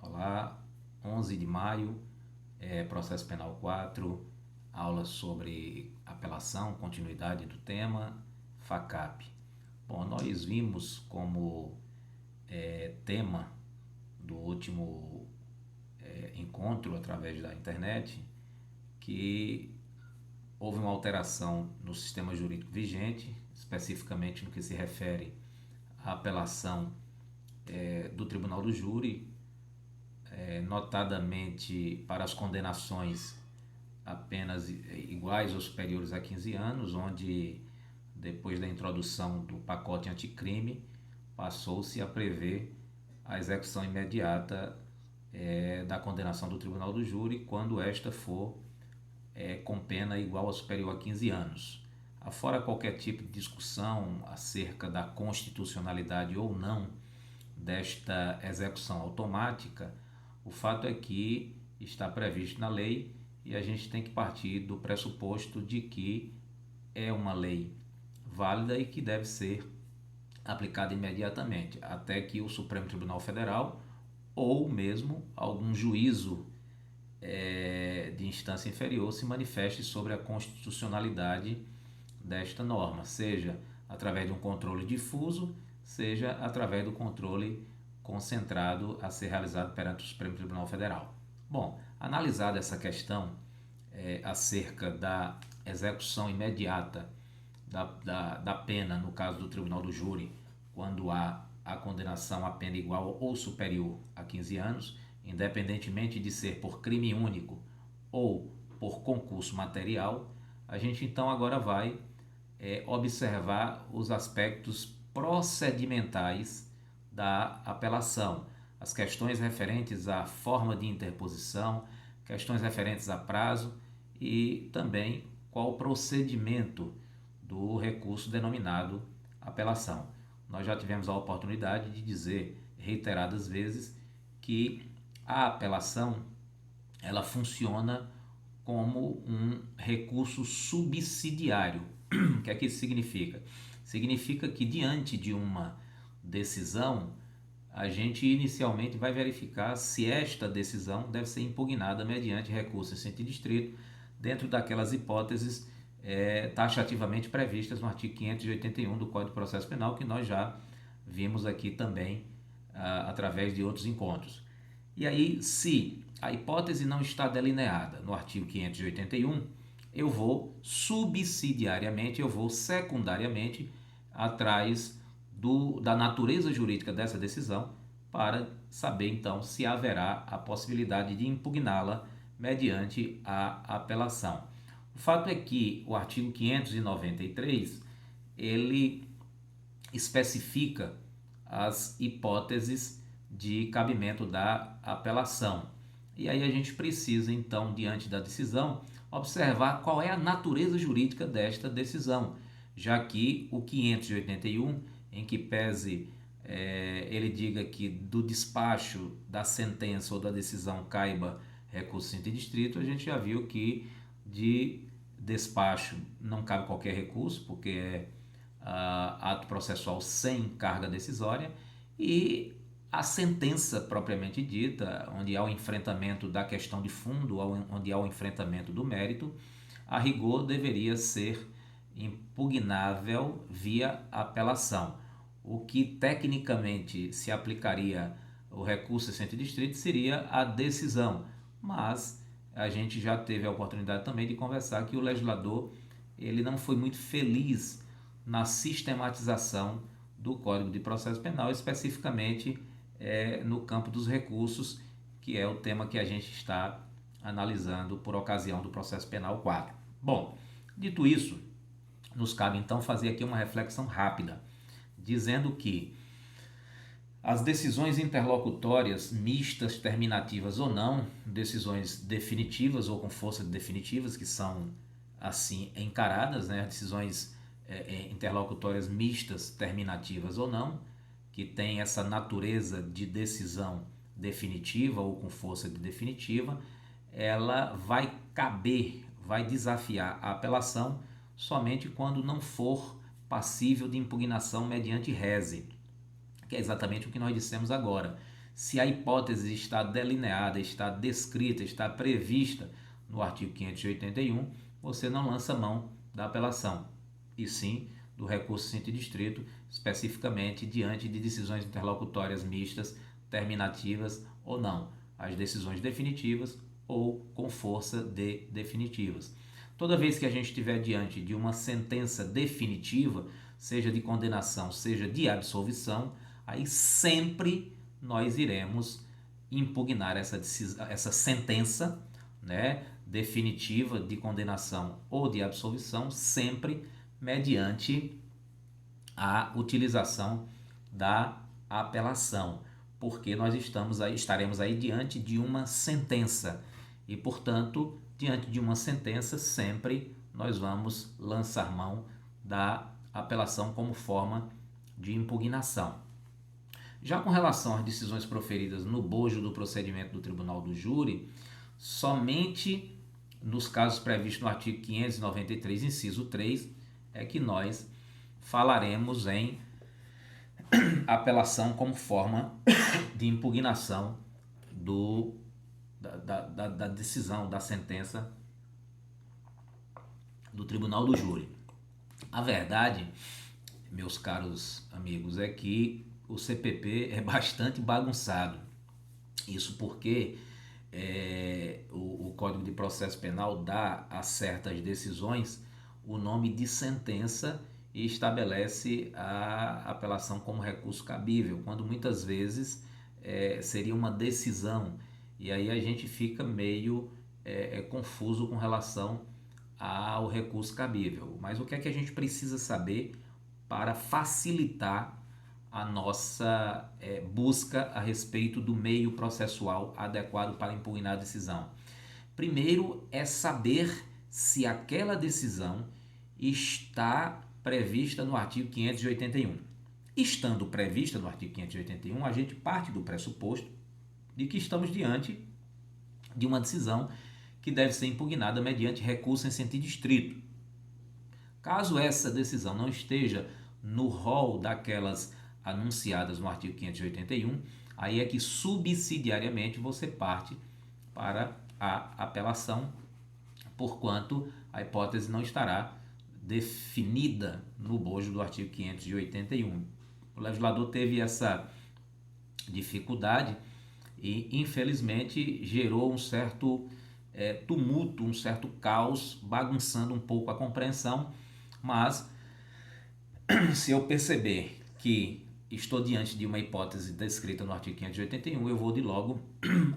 Olá, 11 de maio, processo penal 4, aula sobre apelação, continuidade do tema, FACAP. Bom, nós vimos como tema do último encontro através da internet que houve uma alteração no sistema jurídico vigente, especificamente no que se refere à apelação do Tribunal do Júri, notadamente para as condenações apenas iguais ou superiores a 15 anos, onde depois da introdução do pacote anticrime passou-se a prever a execução imediata da condenação do Tribunal do Júri quando esta for com pena igual ou superior a 15 anos. Afora qualquer tipo de discussão acerca da constitucionalidade ou não desta execução automática, o fato é que está previsto na lei e a gente tem que partir do pressuposto de que é uma lei válida e que deve ser aplicada imediatamente, até que o Supremo Tribunal Federal ou mesmo algum juízo de instância inferior se manifeste sobre a constitucionalidade desta norma, seja através de um controle difuso, seja através do controle concentrado a ser realizado perante o Supremo Tribunal Federal. Bom, analisada essa questão acerca da execução imediata da pena, no caso do Tribunal do Júri, quando há a condenação a pena igual ou superior a 15 anos, independentemente de ser por crime único ou por concurso material, a gente então agora vai observar os aspectos procedimentais da apelação, as questões referentes à forma de interposição, questões referentes a prazo e também qual o procedimento do recurso denominado apelação. Nós já tivemos a oportunidade de dizer reiteradas vezes que a apelação ela funciona como um recurso subsidiário. O que é que isso significa? Significa que diante de uma decisão, a gente inicialmente vai verificar se esta decisão deve ser impugnada mediante recurso em sentido estrito, dentro daquelas hipóteses taxativamente previstas no artigo 581 do Código de Processo Penal, que nós já vimos aqui também através de outros encontros. E aí, se a hipótese não está delineada no artigo 581, eu vou subsidiariamente, eu vou secundariamente atrás da natureza jurídica dessa decisão para saber então se haverá a possibilidade de impugná-la mediante a apelação. O fato é que o artigo 593 ele especifica as hipóteses de cabimento da apelação. E aí a gente precisa então, diante da decisão, observar qual é a natureza jurídica desta decisão, já que o 581, em que pese ele diga que do despacho da sentença ou da decisão caiba recurso em sentido estrito, a gente já viu que de despacho não cabe qualquer recurso, porque é ato processual sem carga decisória, e a sentença propriamente dita, onde há o enfrentamento da questão de fundo, onde há o enfrentamento do mérito, a rigor deveria ser impugnável via apelação. O que tecnicamente se aplicaria o recurso em sentido estrito seria a decisão, mas a gente já teve a oportunidade também de conversar que o legislador ele não foi muito feliz na sistematização do Código de Processo Penal, especificamente no campo dos recursos, que é o tema que a gente está analisando por ocasião do Processo Penal 4. Bom, dito isso, nos cabe então fazer aqui uma reflexão rápida, dizendo que as decisões interlocutórias, mistas, terminativas ou não, decisões definitivas ou com força de definitivas, que são assim encaradas, né? Decisões interlocutórias mistas, terminativas ou não, que tem essa natureza de decisão definitiva ou com força de definitiva, ela vai caber, vai desafiar a apelação somente quando não for passível de impugnação mediante rese, que é exatamente o que nós dissemos agora. Se a hipótese está delineada, está descrita, está prevista no artigo 581, você não lança mão da apelação, e sim do recurso distrito, especificamente diante de decisões interlocutórias mistas, terminativas ou não, as decisões definitivas ou com força de definitivas. Toda vez que a gente estiver diante de uma sentença definitiva, seja de condenação, seja de absolvição, aí sempre nós iremos impugnar essa sentença, né, definitiva de condenação ou de absolvição, sempre mediante a utilização da apelação, porque nós estaremos aí diante de uma sentença e, portanto, diante de uma sentença, sempre nós vamos lançar mão da apelação como forma de impugnação. Já com relação às decisões proferidas no bojo do procedimento do Tribunal do Júri, somente nos casos previstos no artigo 593, inciso 3, é que nós falaremos em apelação como forma de impugnação da decisão, da sentença do Tribunal do Júri. A verdade, meus caros amigos, é que o CPP é bastante bagunçado. Isso porque o Código de Processo Penal dá a certas decisões o nome de sentença e estabelece a apelação como recurso cabível, quando muitas vezes seria uma decisão. E aí a gente fica meio confuso com relação ao recurso cabível. Mas o que é que a gente precisa saber para facilitar a nossa busca a respeito do meio processual adequado para impugnar a decisão? Primeiro é saber se aquela decisão está prevista no artigo 581. Estando prevista no artigo 581, a gente parte do pressuposto de que estamos diante de uma decisão que deve ser impugnada mediante recurso em sentido estrito. Caso essa decisão não esteja no rol daquelas anunciadas no artigo 581, aí é que subsidiariamente você parte para a apelação, porquanto a hipótese não estará definida no bojo do artigo 581. O legislador teve essa dificuldade e, infelizmente, gerou um certo tumulto, um certo caos, bagunçando um pouco a compreensão, mas se eu perceber que estou diante de uma hipótese descrita no artigo 581, eu vou de logo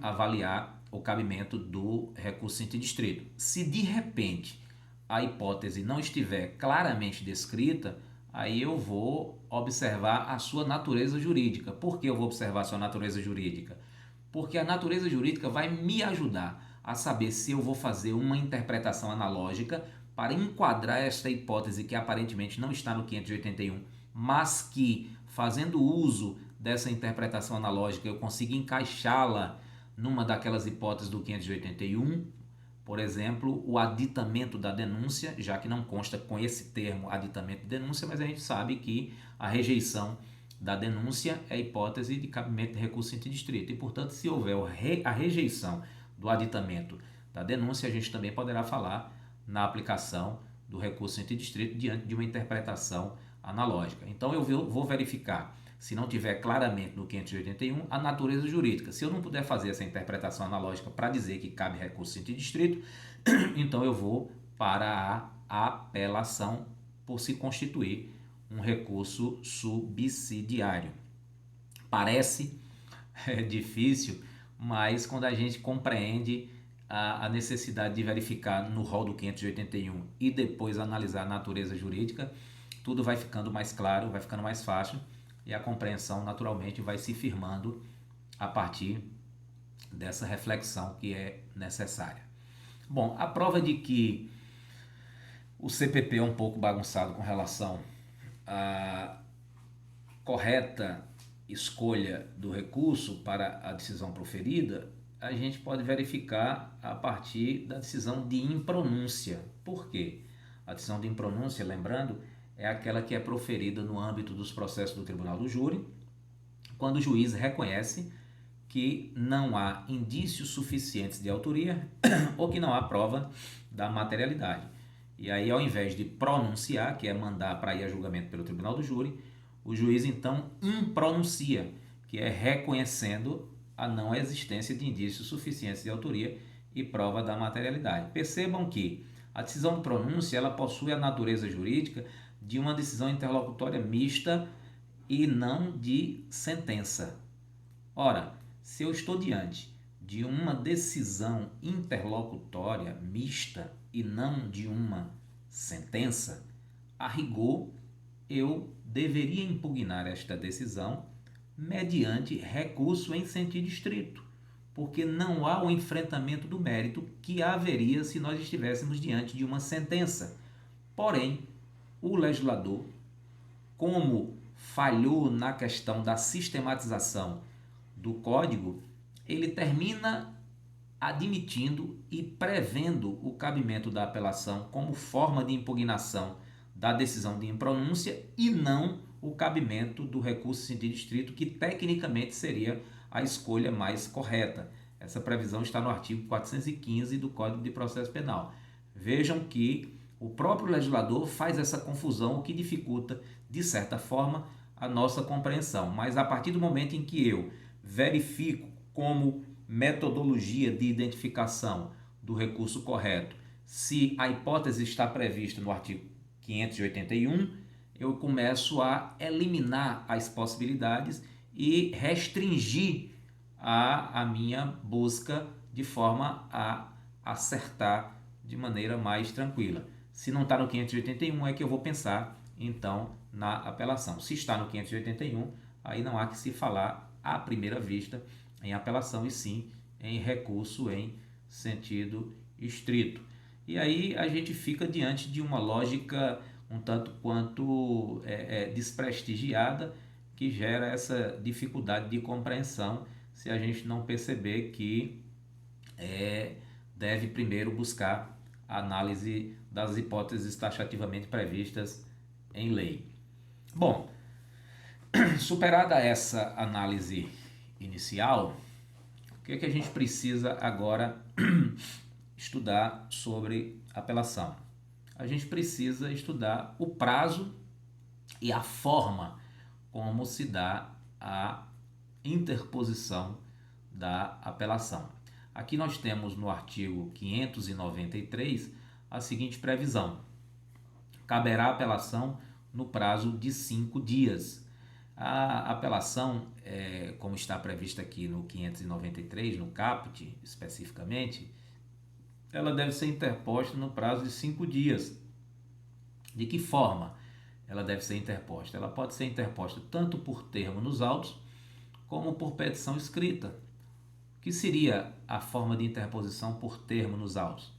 avaliar o cabimento do recurso interdistrito. Se de repente a hipótese não estiver claramente descrita, aí eu vou observar a sua natureza jurídica. Por que eu vou observar a sua natureza jurídica? Porque a natureza jurídica vai me ajudar a saber se eu vou fazer uma interpretação analógica para enquadrar esta hipótese que aparentemente não está no 581, mas que, fazendo uso dessa interpretação analógica, eu consigo encaixá-la numa daquelas hipóteses do 581, por exemplo, o aditamento da denúncia, já que não consta com esse termo aditamento de denúncia, mas a gente sabe que a rejeição da denúncia é hipótese de cabimento de recurso interdistrito. E, portanto, se houver a rejeição do aditamento da denúncia, a gente também poderá falar na aplicação do recurso interdistrito diante de uma interpretação analógica. Então, eu vou verificar, se não tiver claramente no 581, a natureza jurídica. Se eu não puder fazer essa interpretação analógica para dizer que cabe recurso interdistrito, então eu vou para a apelação por se constituir um recurso subsidiário. Parece difícil, mas quando a gente compreende a necessidade de verificar no rol do 581 e depois analisar a natureza jurídica, tudo vai ficando mais claro, vai ficando mais fácil e a compreensão naturalmente vai se firmando a partir dessa reflexão que é necessária. Bom, a prova de que o CPP é um pouco bagunçado com relação à correta escolha do recurso para a decisão proferida, a gente pode verificar a partir da decisão de impronúncia. Por quê? A decisão de impronúncia, lembrando, é aquela que é proferida no âmbito dos processos do Tribunal do Júri, quando o juiz reconhece que não há indícios suficientes de autoria ou que não há prova da materialidade. E aí, ao invés de pronunciar, que é mandar para ir a julgamento pelo tribunal do júri, o juiz então impronuncia, que é reconhecendo a não existência de indícios suficientes de autoria e prova da materialidade. Percebam que a decisão de pronúncia ela possui a natureza jurídica de uma decisão interlocutória mista e não de sentença. Ora, se eu estou diante de uma decisão interlocutória mista e não de uma sentença, a rigor eu deveria impugnar esta decisão mediante recurso em sentido estrito, porque não há o enfrentamento do mérito que haveria se nós estivéssemos diante de uma sentença. Porém, o legislador, como falhou na questão da sistematização do código, ele termina admitindo e prevendo o cabimento da apelação como forma de impugnação da decisão de impronúncia e não o cabimento do recurso em sentido estrito, que tecnicamente seria a escolha mais correta. Essa previsão está no artigo 415 do Código de Processo Penal. Vejam que o próprio legislador faz essa confusão, o que dificulta, de certa forma, a nossa compreensão. Mas a partir do momento em que eu verifico como metodologia de identificação do recurso correto se a hipótese está prevista no artigo 581, eu começo a eliminar as possibilidades e restringir a minha busca de forma a acertar de maneira mais tranquila. Se não está no 581 é que eu vou pensar então na apelação. Se está no 581, aí não há que se falar à primeira vista em apelação e sim em recurso em sentido estrito. E aí a gente fica diante de uma lógica um tanto quanto desprestigiada, que gera essa dificuldade de compreensão se a gente não perceber que deve primeiro buscar a análise das hipóteses taxativamente previstas em lei. Bom, superada essa análise inicial, o que é que a gente precisa agora estudar sobre apelação? A gente precisa estudar o prazo e a forma como se dá a interposição da apelação. Aqui nós temos no artigo 593 a seguinte previsão: caberá apelação no prazo de 5 dias. A apelação, como está prevista aqui no 593, no caput especificamente, ela deve ser interposta no prazo de 5 dias. De que forma ela deve ser interposta? Ela pode ser interposta tanto por termo nos autos, como por petição escrita. O que seria a forma de interposição por termo nos autos?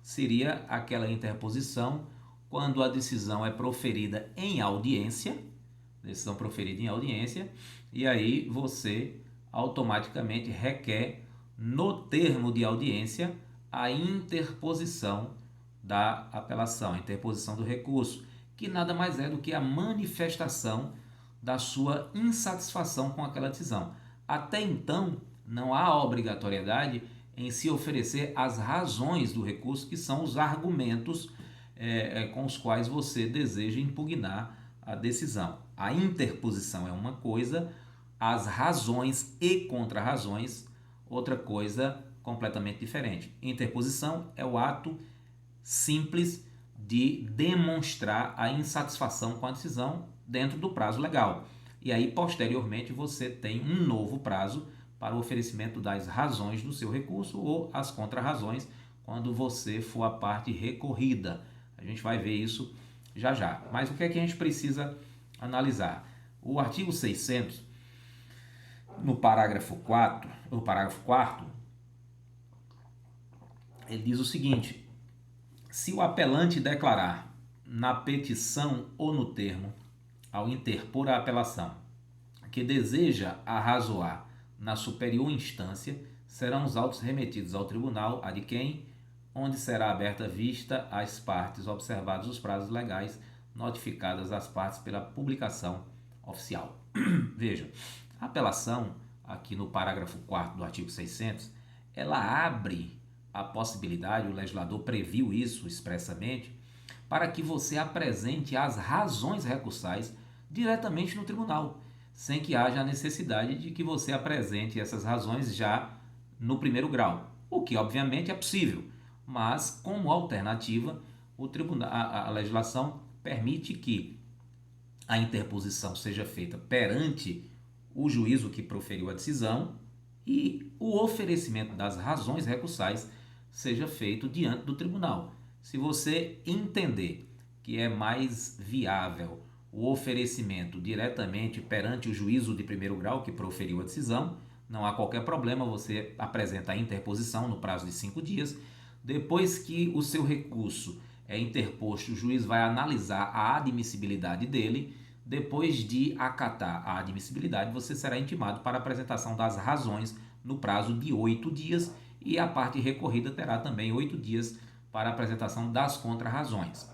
Seria aquela interposição quando a decisão é proferida em audiência, e aí você automaticamente requer no termo de audiência a interposição da apelação, a interposição do recurso, que nada mais é do que a manifestação da sua insatisfação com aquela decisão. Até então, não há obrigatoriedade em se oferecer as razões do recurso, que são os argumentos com os quais você deseja impugnar a decisão. A interposição é uma coisa, as razões e contrarrazões, outra coisa completamente diferente. Interposição é o ato simples de demonstrar a insatisfação com a decisão dentro do prazo legal. E aí, posteriormente, você tem um novo prazo para o oferecimento das razões do seu recurso ou as contrarrazões quando você for a parte recorrida. A gente vai ver isso já já. Mas o que é que a gente precisa analisar? O artigo 600, no parágrafo 4, ele diz o seguinte: se o apelante declarar na petição ou no termo, ao interpor a apelação, que deseja arrazoar na superior instância, serão os autos remetidos ao tribunal, ad quem, onde será aberta vista às partes, observados os prazos legais, notificadas às partes pela publicação oficial. Veja, a aqui no parágrafo 4º do artigo 600, ela abre a possibilidade, o legislador previu isso expressamente, para que você apresente as razões recursais diretamente no tribunal, sem que haja a necessidade de que você apresente essas razões já no primeiro grau, o que obviamente é possível, mas como alternativa, o tribunal, a legislação permite que a interposição seja feita perante o juízo que proferiu a decisão e o oferecimento das razões recursais seja feito diante do tribunal. Se você entender que é mais viável o oferecimento diretamente perante o juízo de primeiro grau que proferiu a decisão, não há qualquer problema, você apresenta a interposição no prazo de 5 dias. Depois que o seu recurso é interposto, o juiz vai analisar a admissibilidade dele. Depois de acatar a admissibilidade, você será intimado para a apresentação das razões no prazo de 8 dias e a parte recorrida terá também 8 dias para a apresentação das contrarrazões.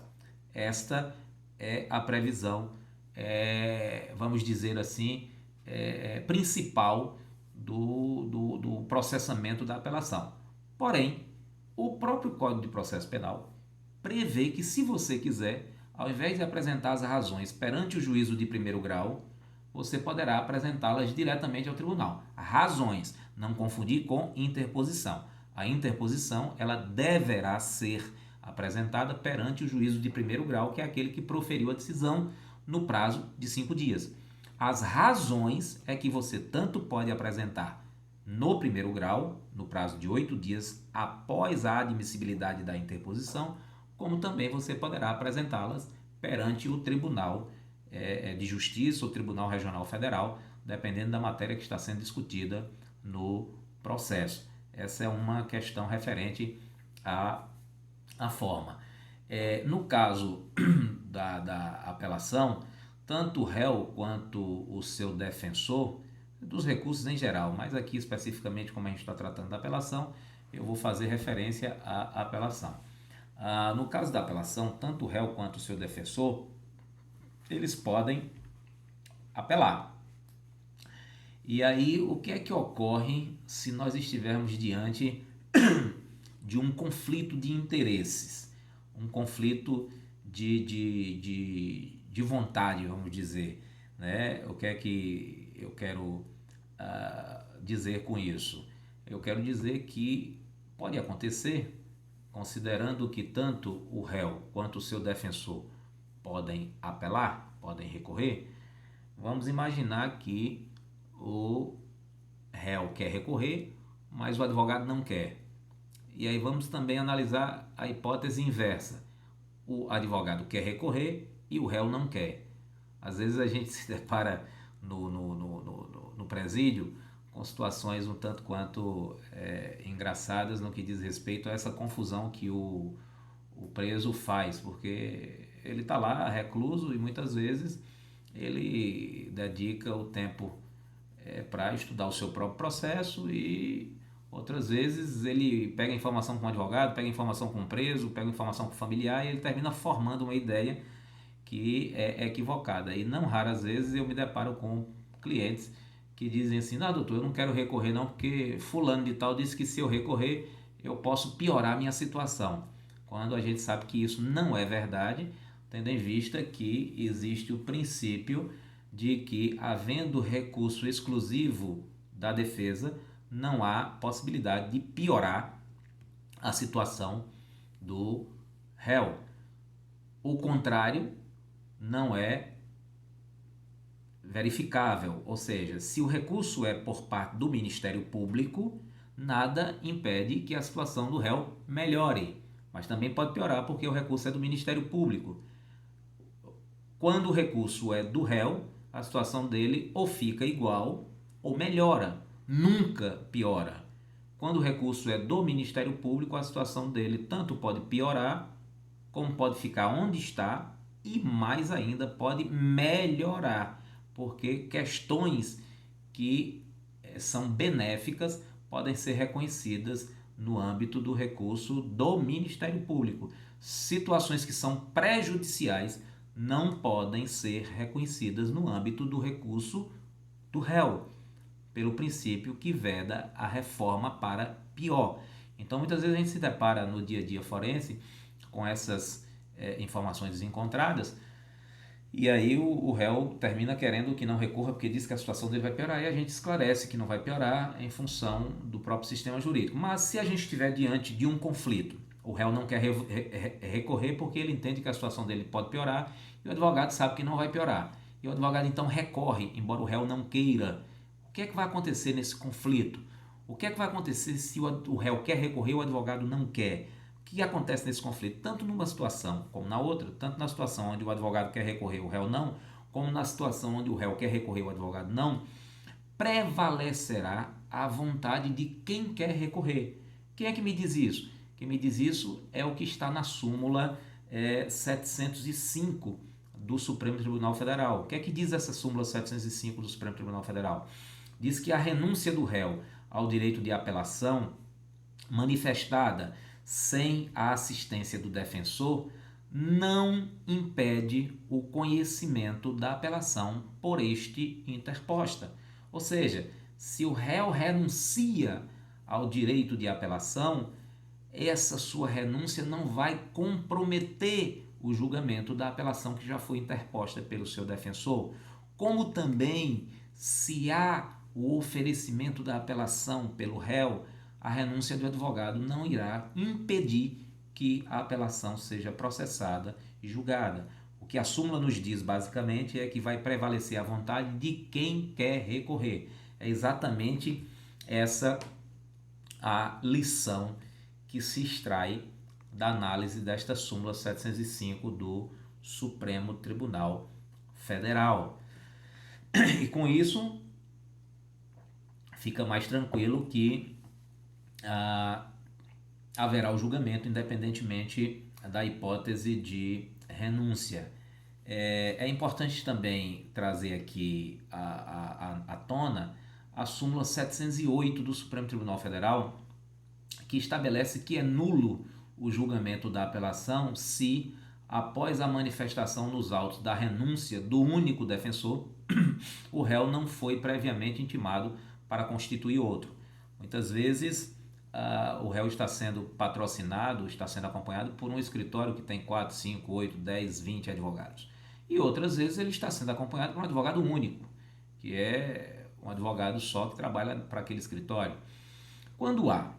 Esta é a previsão, vamos dizer assim, principal do processamento da apelação. Porém, o próprio Código de Processo Penal prevê que, se você quiser, ao invés de apresentar as razões perante o juízo de primeiro grau, você poderá apresentá-las diretamente ao tribunal. Razões, não confundir com interposição. A interposição, ela deverá ser apresentada perante o juízo de primeiro grau, que é aquele que proferiu a decisão no prazo de 5 dias. As razões é que você tanto pode apresentar no primeiro grau, no prazo de 8 dias após a admissibilidade da interposição, como também você poderá apresentá-las perante o Tribunal de Justiça ou Tribunal Regional Federal, dependendo da matéria que está sendo discutida no processo. Essa é uma questão referente à forma. No caso da apelação, tanto o réu quanto o seu defensor, dos recursos em geral, mas aqui especificamente como a gente está tratando da apelação, eu vou fazer referência à apelação. No caso da apelação, tanto o réu quanto o seu defensor, eles podem apelar. E aí, o que é que ocorre se nós estivermos diante de um conflito de interesses, um conflito de vontade, vamos dizer, né? O que é que eu quero dizer com isso? Eu quero dizer que pode acontecer, considerando que tanto o réu quanto o seu defensor podem apelar, podem recorrer, vamos imaginar que o réu quer recorrer, mas o advogado não quer. E aí vamos também analisar a hipótese inversa. O advogado quer recorrer e o réu não quer. Às vezes a gente se depara no presídio com situações um tanto quanto engraçadas no que diz respeito a essa confusão que o preso faz, porque ele está lá recluso e muitas vezes ele dedica o tempo para estudar o seu próprio processo e outras vezes ele pega informação com o advogado, pega informação com o preso, pega informação com o familiar e ele termina formando uma ideia que é equivocada. E não raras vezes eu me deparo com clientes que dizem assim: não, doutor, eu não quero recorrer não, porque fulano de tal disse que se eu recorrer eu posso piorar a minha situação. Quando a gente sabe que isso não é verdade, tendo em vista que existe o princípio de que, havendo recurso exclusivo da defesa, não há possibilidade de piorar a situação do réu. O contrário não é verificável, ou seja, se o recurso é por parte do Ministério Público, nada impede que a situação do réu melhore, mas também pode piorar porque o recurso é do Ministério Público. Quando o recurso é do réu, a situação dele ou fica igual ou melhora, nunca piora. Quando o recurso é do Ministério Público, a situação dele tanto pode piorar, como pode ficar onde está e mais ainda pode melhorar, porque questões que são benéficas podem ser reconhecidas no âmbito do recurso do Ministério Público. Situações que são prejudiciais não podem ser reconhecidas no âmbito do recurso do réu. pelo princípio que veda a reforma para pior. Então, muitas vezes a gente se depara no dia a dia forense com essas informações desencontradas, e aí o réu termina querendo que não recorra porque diz que a situação dele vai piorar, e a gente esclarece que não vai piorar em função do próprio sistema jurídico. Mas se a gente estiver diante de um conflito, o réu não quer recorrer porque ele entende que a situação dele pode piorar e o advogado sabe que não vai piorar. E o advogado então recorre, embora o réu não queira. O que é que vai acontecer nesse conflito? O que é que vai acontecer se o réu quer recorrer e o advogado não quer? O que acontece nesse conflito? Tanto numa situação como na outra, tanto na situação onde o advogado quer recorrer e o réu não, como na situação onde o réu quer recorrer e o advogado não, prevalecerá a vontade de quem quer recorrer. Quem é que me diz isso? Quem me diz isso é o que está na súmula 705 do Supremo Tribunal Federal. O que é que diz essa súmula 705 do Supremo Tribunal Federal? Diz que a renúncia do réu ao direito de apelação manifestada sem a assistência do defensor não impede o conhecimento da apelação por este interposta. Ou seja, se o réu renuncia ao direito de apelação, essa sua renúncia não vai comprometer o julgamento da apelação que já foi interposta pelo seu defensor, como também, se há o oferecimento da apelação pelo réu, a renúncia do advogado não irá impedir que a apelação seja processada e julgada. O que a súmula nos diz, basicamente, é que vai prevalecer a vontade de quem quer recorrer. É exatamente essa a lição que se extrai da análise desta súmula 705 do Supremo Tribunal Federal. E com isso, fica mais tranquilo que haverá o julgamento independentemente da hipótese de renúncia. É importante também trazer aqui à tona a súmula 708 do Supremo Tribunal Federal, que estabelece que é nulo o julgamento da apelação se, após a manifestação nos autos da renúncia do único defensor, o réu não foi previamente intimado para constituir outro. Muitas vezes o réu está sendo patrocinado, está sendo acompanhado por um escritório que tem 4, 5, 8, 10, 20 advogados. E outras vezes ele está sendo acompanhado por um advogado único, que é um advogado só que trabalha para aquele escritório. Quando há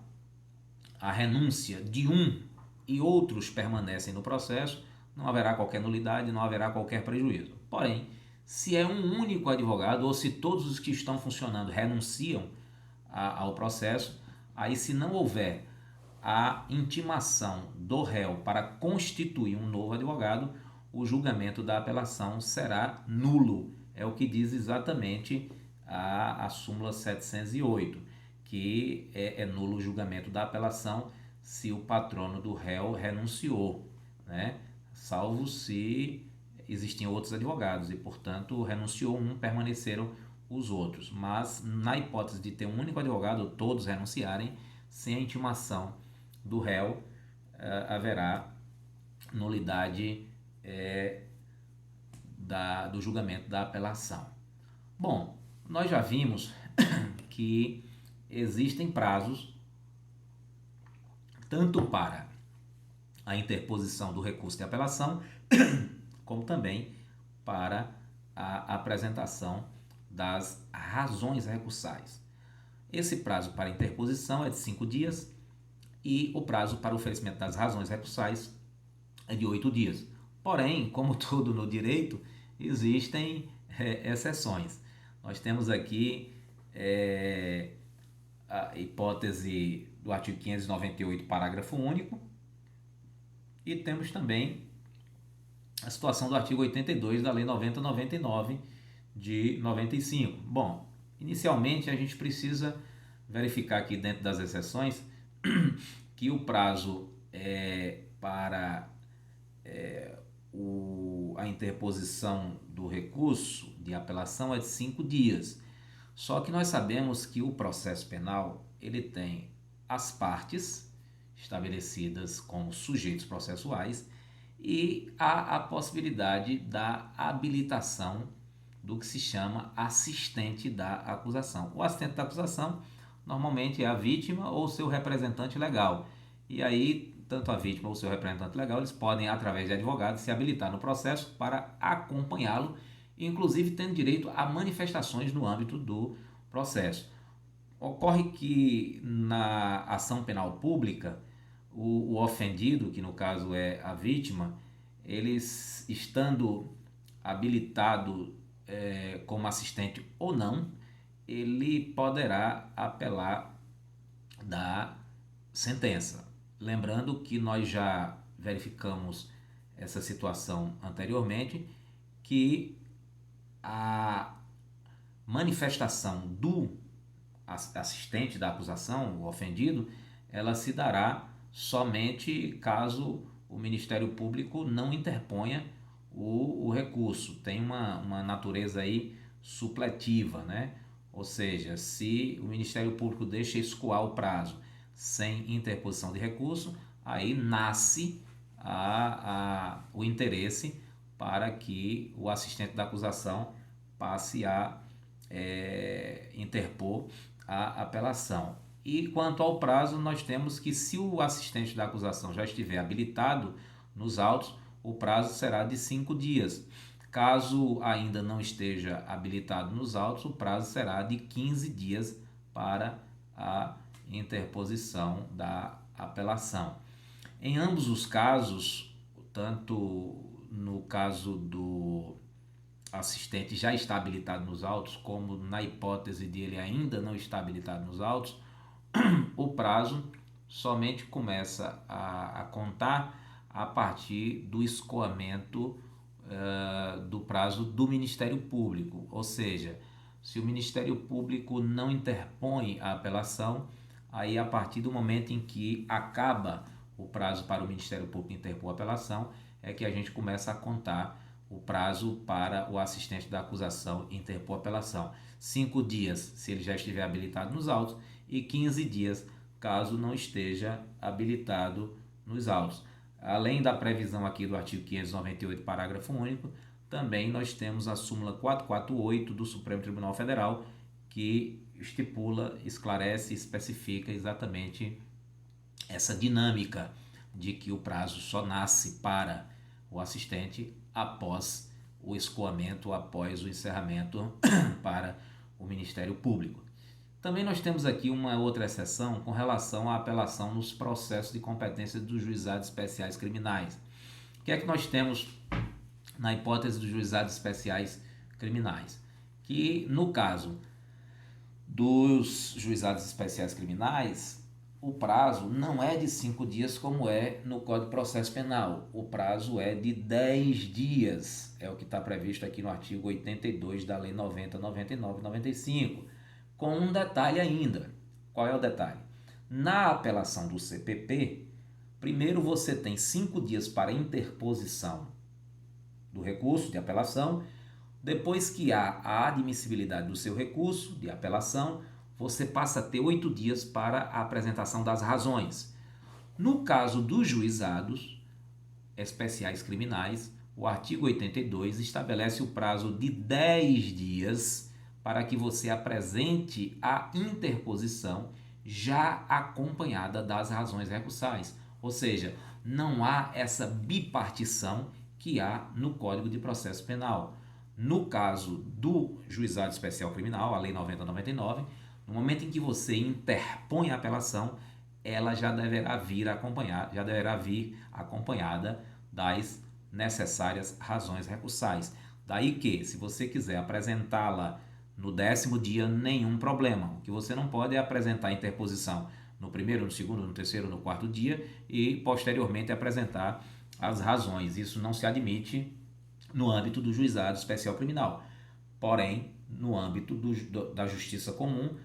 a renúncia de um e outros permanecem no processo, não haverá qualquer nulidade, não haverá qualquer prejuízo. Porém, se é um único advogado ou se todos os que estão funcionando renunciam ao processo, aí se não houver a intimação do réu para constituir um novo advogado, o julgamento da apelação será nulo. É o que diz exatamente a súmula 708, que é nulo o julgamento da apelação se o patrono do réu renunciou, né? Salvo se existiam outros advogados e, portanto, renunciou um, permaneceram os outros. Mas, na hipótese de ter um único advogado, todos renunciarem, sem a intimação do réu, haverá nulidade do julgamento da apelação. Bom, nós já vimos que existem prazos tanto para a interposição do recurso de apelação, como também para a apresentação das razões recursais. Esse prazo para interposição é de 5 dias e o prazo para o oferecimento das razões recursais é de 8 dias. Porém, como tudo no direito, existem exceções. Nós temos aqui a hipótese do artigo 598, parágrafo único, e temos também a situação do artigo 82 da Lei 9099 de 95. Bom, inicialmente a gente precisa verificar aqui dentro das exceções que o prazo para a interposição do recurso de apelação é de 5 dias. Só que nós sabemos que o processo penal ele tem as partes estabelecidas como sujeitos processuais e há a possibilidade da habilitação do que se chama assistente da acusação. O assistente da acusação normalmente é a vítima ou seu representante legal. E aí, tanto a vítima ou seu representante legal, eles podem, através de advogado, se habilitar no processo para acompanhá-lo, inclusive tendo direito a manifestações no âmbito do processo. Ocorre que na ação penal pública, o ofendido, que no caso é a vítima, eles estando habilitado como assistente ou não, ele poderá apelar da sentença. Lembrando que nós já verificamos essa situação anteriormente, que a manifestação do assistente da acusação, o ofendido, ela se dará somente caso o Ministério Público não interponha o recurso. Tem uma natureza aí supletiva, né? Ou seja, se o Ministério Público deixa escoar o prazo sem interposição de recurso, aí nasce o interesse para que o assistente da acusação passe a interpor a apelação. E quanto ao prazo, nós temos que, se o assistente da acusação já estiver habilitado nos autos, o prazo será de 5 dias. Caso ainda não esteja habilitado nos autos, o prazo será de 15 dias para a interposição da apelação. Em ambos os casos, tanto no caso do assistente já está habilitado nos autos, como na hipótese de ele ainda não estar habilitado nos autos, o prazo somente começa a contar a partir do escoamento do prazo do Ministério Público. Ou seja, se o Ministério Público não interpõe a apelação, aí a partir do momento em que acaba o prazo para o Ministério Público interpor a apelação, é que a gente começa a contar o prazo para o assistente da acusação interpor a apelação. 5 dias se ele já estiver habilitado nos autos e 15 dias caso não esteja habilitado nos autos. Além da previsão aqui do artigo 598, parágrafo único, também nós temos a súmula 448 do Supremo Tribunal Federal, que estipula, esclarece e especifica exatamente essa dinâmica de que o prazo só nasce para o assistente após o escoamento, após o encerramento para o Ministério Público. Também nós temos aqui uma outra exceção com relação à apelação nos processos de competência dos juizados especiais criminais. O que é que nós temos na hipótese dos juizados especiais criminais? Que no caso dos juizados especiais criminais, o prazo não é de 5 dias como é no Código de Processo Penal. O prazo é de 10 dias. É o que está previsto aqui no artigo 82 da Lei 90, 99 e 95. Com um detalhe ainda. Qual é o detalhe? Na apelação do CPP, primeiro você tem 5 dias para interposição do recurso de apelação. Depois que há a admissibilidade do seu recurso de apelação, você passa a ter 8 dias para a apresentação das razões. No caso dos juizados especiais criminais, o artigo 82 estabelece o prazo de 10 dias para que você apresente a interposição já acompanhada das razões recursais. Ou seja, não há essa bipartição que há no Código de Processo Penal. No caso do Juizado Especial Criminal, a Lei 90/99, no momento em que você interpõe a apelação, ela já deverá vir acompanhada das necessárias razões recursais. Daí que, se você quiser apresentá-la no 10º dia, nenhum problema. O que você não pode é apresentar a interposição no primeiro, no segundo, no terceiro, no quarto dia e posteriormente apresentar as razões. Isso não se admite no âmbito do Juizado Especial Criminal. Porém, no âmbito da Justiça Comum,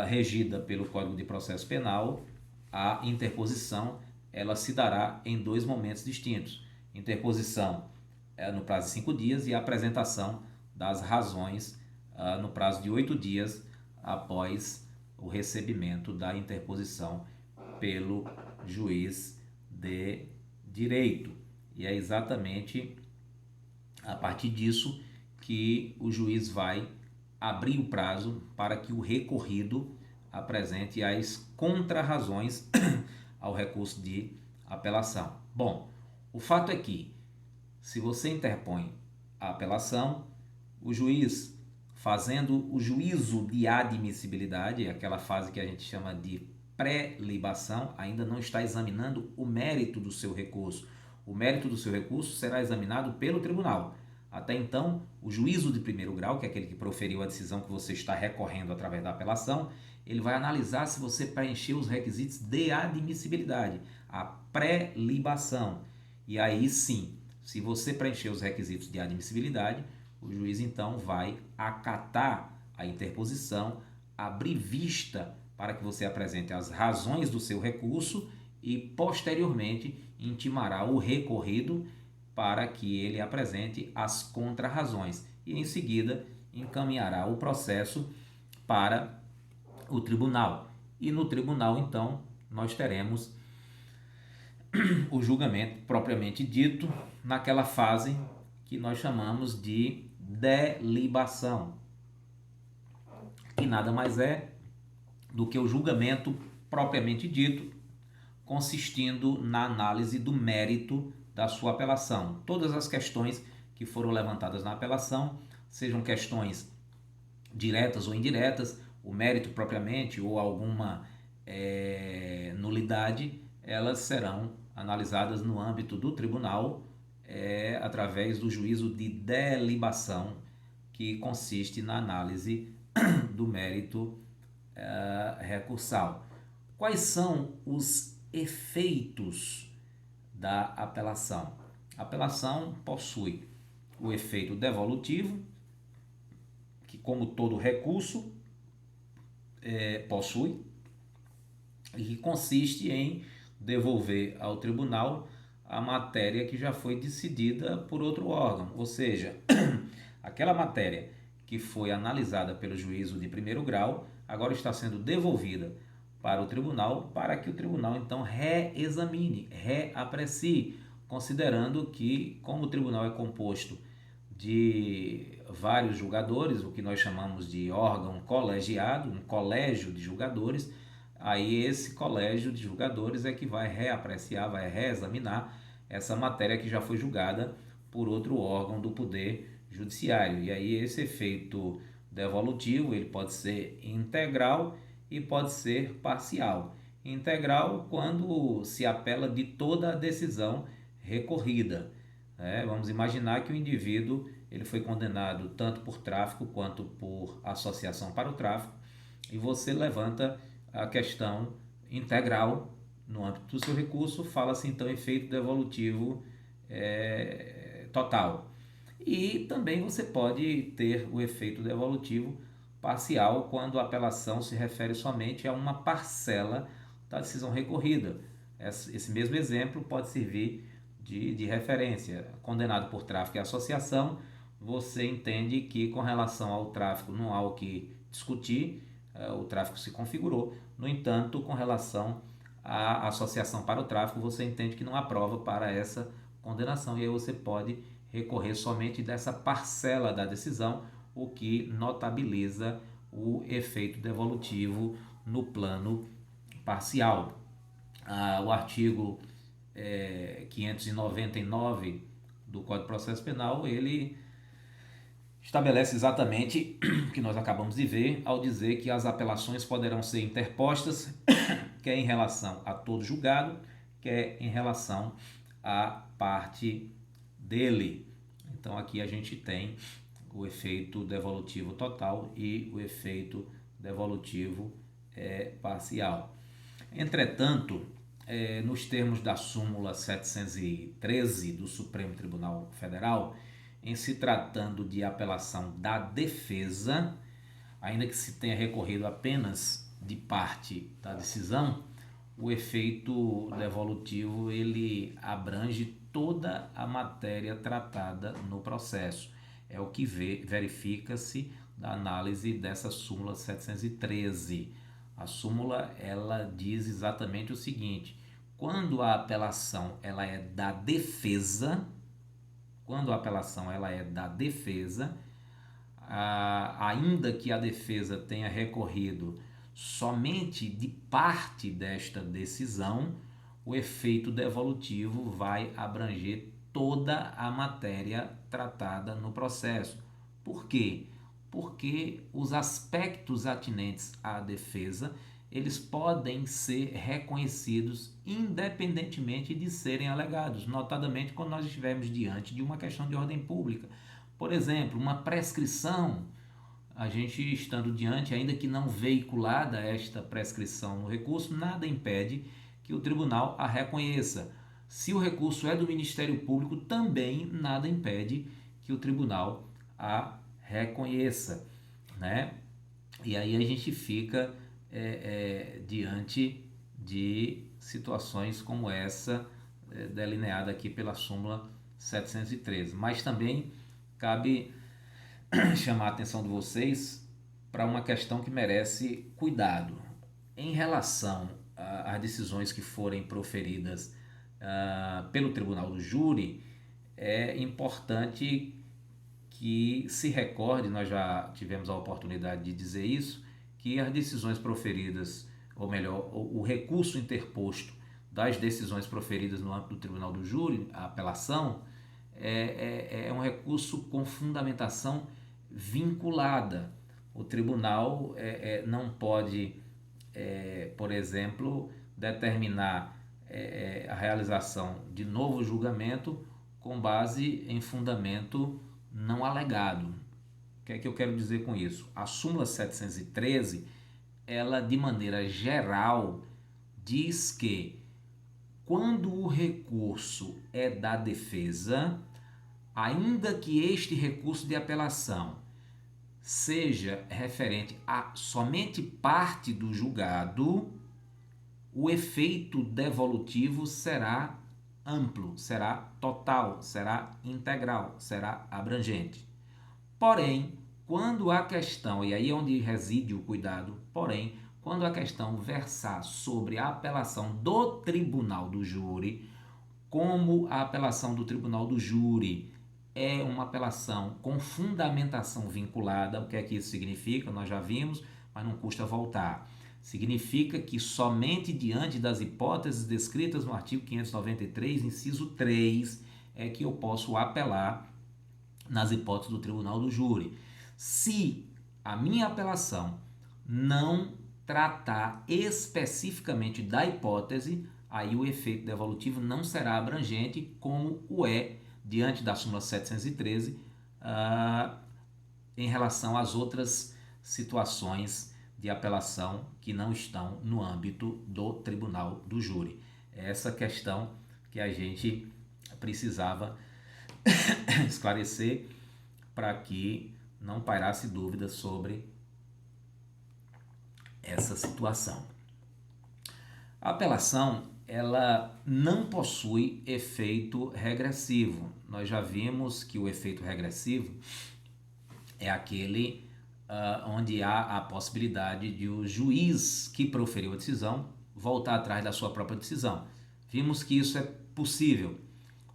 regida pelo Código de Processo Penal, a interposição ela se dará em 2 momentos distintos. Interposição no prazo de 5 dias e a apresentação das razões no prazo de 8 dias após o recebimento da interposição pelo juiz de direito. E é exatamente a partir disso que o juiz vai abrir o prazo para que o recorrido apresente as contrarrazões ao recurso de apelação. Bom, o fato é que, se você interpõe a apelação, o juiz, fazendo o juízo de admissibilidade, aquela fase que a gente chama de pré-libação, ainda não está examinando o mérito do seu recurso. O mérito do seu recurso será examinado pelo tribunal. Até então, o juízo de primeiro grau, que é aquele que proferiu a decisão que você está recorrendo através da apelação, ele vai analisar se você preencheu os requisitos de admissibilidade, a pré-libação. E aí sim, se você preencher os requisitos de admissibilidade, o juiz então vai acatar a interposição, abrir vista para que você apresente as razões do seu recurso e, posteriormente, intimará o recorrido para que ele apresente as contrarrazões e, em seguida, encaminhará o processo para o tribunal. E no tribunal, então, nós teremos o julgamento propriamente dito naquela fase que nós chamamos de delibação, que nada mais é do que o julgamento propriamente dito, consistindo na análise do mérito da sua apelação. Todas as questões que foram levantadas na apelação, sejam questões diretas ou indiretas, o mérito propriamente ou alguma nulidade, elas serão analisadas no âmbito do tribunal através do juízo de delibação, que consiste na análise do mérito recursal. Quais são os efeitos da apelação? A apelação possui o efeito devolutivo, que, como todo recurso, possui, e que consiste em devolver ao tribunal a matéria que já foi decidida por outro órgão, ou seja, aquela matéria que foi analisada pelo juízo de primeiro grau agora está sendo devolvida para o tribunal, para que o tribunal então reexamine, reaprecie, considerando que, como o tribunal é composto de vários julgadores, o que nós chamamos de órgão colegiado, um colégio de julgadores, aí esse colégio de julgadores é que vai reapreciar, vai reexaminar essa matéria que já foi julgada por outro órgão do Poder Judiciário. E aí esse efeito devolutivo, ele pode ser integral e pode ser parcial. Integral quando se apela de toda a decisão recorrida. Vamos imaginar que o indivíduo ele foi condenado tanto por tráfico quanto por associação para o tráfico, e você levanta a questão integral no âmbito do seu recurso, fala-se então efeito devolutivo total. E também você pode ter o efeito devolutivo parcial quando a apelação se refere somente a uma parcela da decisão recorrida. Esse mesmo exemplo pode servir de referência. Condenado por tráfico e associação, você entende que, com relação ao tráfico, não há o que discutir, o tráfico se configurou. No entanto, com relação à associação para o tráfico, você entende que não há prova para essa condenação, e aí você pode recorrer somente dessa parcela da decisão, o que notabiliza o efeito devolutivo no plano parcial. O artigo 599 do Código de Processo Penal, ele estabelece exatamente o que nós acabamos de ver ao dizer que as apelações poderão ser interpostas quer em relação a todo julgado, quer em relação à parte dele. Então aqui a gente tem o efeito devolutivo total e o efeito devolutivo parcial. Entretanto, nos termos da súmula 713 do Supremo Tribunal Federal, em se tratando de apelação da defesa, ainda que se tenha recorrido apenas de parte da decisão, o efeito devolutivo ele abrange toda a matéria tratada no processo. É o que verifica-se da análise dessa súmula 713. A súmula ela diz exatamente o seguinte: quando a apelação é da defesa, ainda que a defesa tenha recorrido somente de parte desta decisão, o efeito devolutivo vai abranger toda a matéria tratada no processo. Por quê? Porque os aspectos atinentes à defesa, eles podem ser reconhecidos independentemente de serem alegados, notadamente quando nós estivermos diante de uma questão de ordem pública. Por exemplo, uma prescrição, a gente estando diante, ainda que não veiculada esta prescrição no recurso, nada impede que o tribunal a reconheça. Se o recurso é do Ministério Público, também nada impede que o tribunal a reconheça, né? E aí a gente fica diante de situações como essa, delineada aqui pela súmula 713. Mas também cabe chamar a atenção de vocês para uma questão que merece cuidado. Em relação às decisões que forem proferidas pelo Tribunal do Júri, é importante que se recorde, nós já tivemos a oportunidade de dizer isso, que as decisões proferidas, ou melhor, o recurso interposto das decisões proferidas no âmbito do Tribunal do Júri, a apelação, é um recurso com fundamentação vinculada. O tribunal não pode, por exemplo, determinar a realização de novo julgamento com base em fundamento não alegado. O que é que eu quero dizer com isso? A súmula 713, ela de maneira geral diz que quando o recurso é da defesa, ainda que este recurso de apelação seja referente a somente parte do julgado, o efeito devolutivo será amplo, será total, será integral, será abrangente. Porém, quando a questão, e aí é onde reside o cuidado, porém, quando a questão versar sobre a apelação do Tribunal do Júri, como a apelação do Tribunal do Júri é uma apelação com fundamentação vinculada, o que é que isso significa? Nós já vimos, mas não custa voltar. Significa que somente diante das hipóteses descritas no artigo 593, inciso 3, é que eu posso apelar nas hipóteses do Tribunal do Júri. Se a minha apelação não tratar especificamente da hipótese, aí o efeito devolutivo não será abrangente, como o é diante da súmula 713, em relação às outras situações de apelação que não estão no âmbito do Tribunal do Júri. É essa questão que a gente precisava esclarecer para que não pairasse dúvida sobre essa situação. A apelação, ela não possui efeito regressivo. Nós já vimos que o efeito regressivo é aquele onde há a possibilidade de o juiz que proferiu a decisão voltar atrás da sua própria decisão. Vimos que isso é possível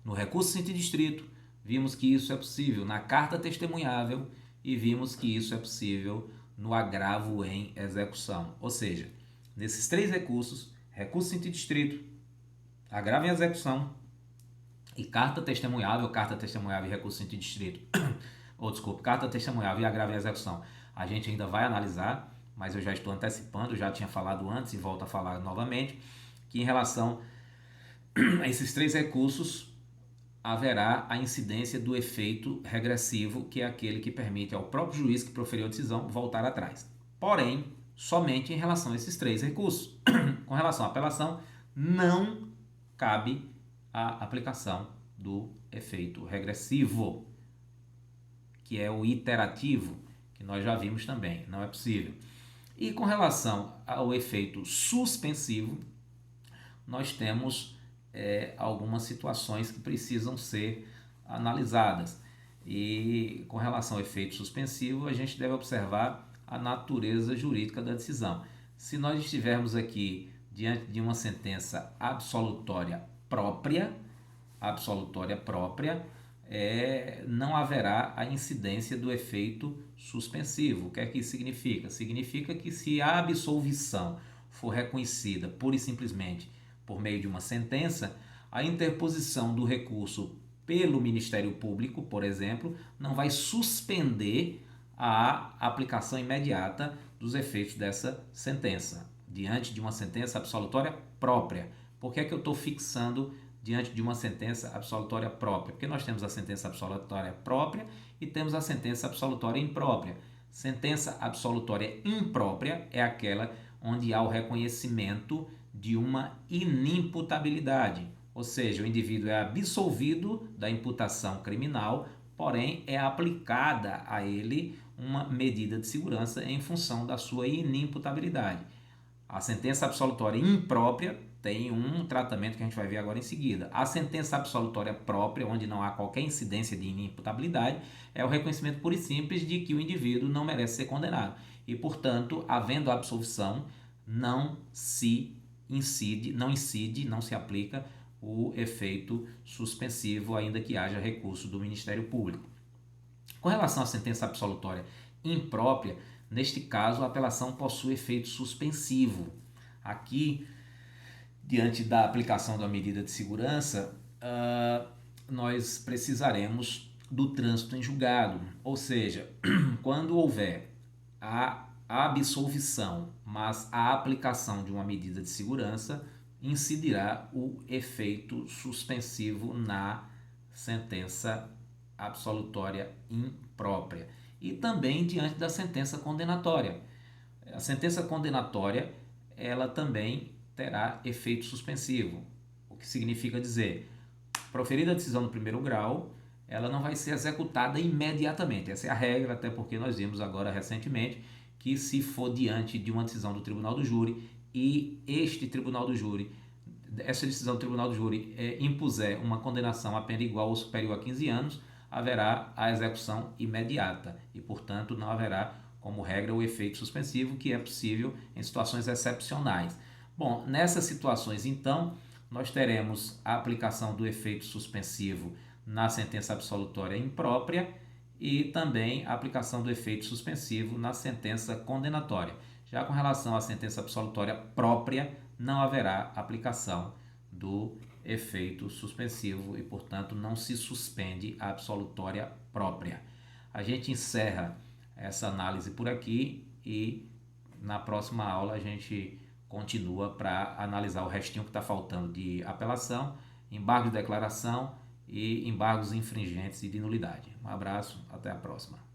no recurso sentido distrito, vimos que isso é possível na carta testemunhável e vimos que isso é possível no agravo em execução. Ou seja, nesses três recursos, recurso sentido distrito, agravo em execução e carta testemunhável e recurso sentido distrito, carta testemunhável e agravo em execução, a gente ainda vai analisar, mas eu já estou antecipando, já tinha falado antes e volto a falar novamente, que em relação a esses três recursos, haverá a incidência do efeito regressivo, que é aquele que permite ao próprio juiz que proferiu a decisão voltar atrás. Porém, somente em relação a esses três recursos. Com relação à apelação, não cabe a aplicação do efeito regressivo, que é o iterativo, que nós já vimos também, não é possível. E com relação ao efeito suspensivo, nós temos algumas situações que precisam ser analisadas. E com relação ao efeito suspensivo, a gente deve observar a natureza jurídica da decisão. Se nós estivermos aqui diante de uma sentença absolutória própria, não haverá a incidência do efeito suspensivo. O que é que isso significa? Significa que se a absolvição for reconhecida pura e simplesmente por meio de uma sentença, a interposição do recurso pelo Ministério Público, por exemplo, não vai suspender a aplicação imediata dos efeitos dessa sentença, diante de uma sentença absolutória própria. Por que é que eu estou fixando diante de uma sentença absolutória própria? Porque nós temos a sentença absolutória própria e temos a sentença absolutória imprópria. Sentença absolutória imprópria é aquela onde há o reconhecimento de uma inimputabilidade, ou seja, o indivíduo é absolvido da imputação criminal, porém é aplicada a ele uma medida de segurança em função da sua inimputabilidade. A sentença absolutória imprópria tem um tratamento que a gente vai ver agora em seguida. A sentença absolutória própria, onde não há qualquer incidência de inimputabilidade, é o reconhecimento puro e simples de que o indivíduo não merece ser condenado. E, portanto, havendo a absolvição, não se aplica o efeito suspensivo, ainda que haja recurso do Ministério Público. Com relação à sentença absolutória imprópria, neste caso, a apelação possui efeito suspensivo. Aqui, diante da aplicação da medida de segurança, nós precisaremos do trânsito em julgado, ou seja, quando houver a absolvição, mas a aplicação de uma medida de segurança, incidirá o efeito suspensivo na sentença absolutória imprópria. E também diante da sentença condenatória. A sentença condenatória, ela também terá efeito suspensivo, o que significa dizer, proferida a decisão no primeiro grau, ela não vai ser executada imediatamente. Essa é a regra, até porque nós vimos agora recentemente que se for diante de uma decisão do tribunal do júri e essa decisão do tribunal do júri impuser uma condenação a pena igual ou superior a 15 anos, haverá a execução imediata e, portanto, não haverá como regra o efeito suspensivo, que é possível em situações excepcionais. Bom, nessas situações, então, nós teremos a aplicação do efeito suspensivo na sentença absolutória imprópria e também a aplicação do efeito suspensivo na sentença condenatória. Já com relação à sentença absolutória própria, não haverá aplicação do efeito suspensivo e, portanto, não se suspende a absolutória própria. A gente encerra essa análise por aqui e na próxima aula a gente continua para analisar o restinho que está faltando de apelação, embargo de declaração e embargos infringentes e de nulidade. Um abraço, até a próxima.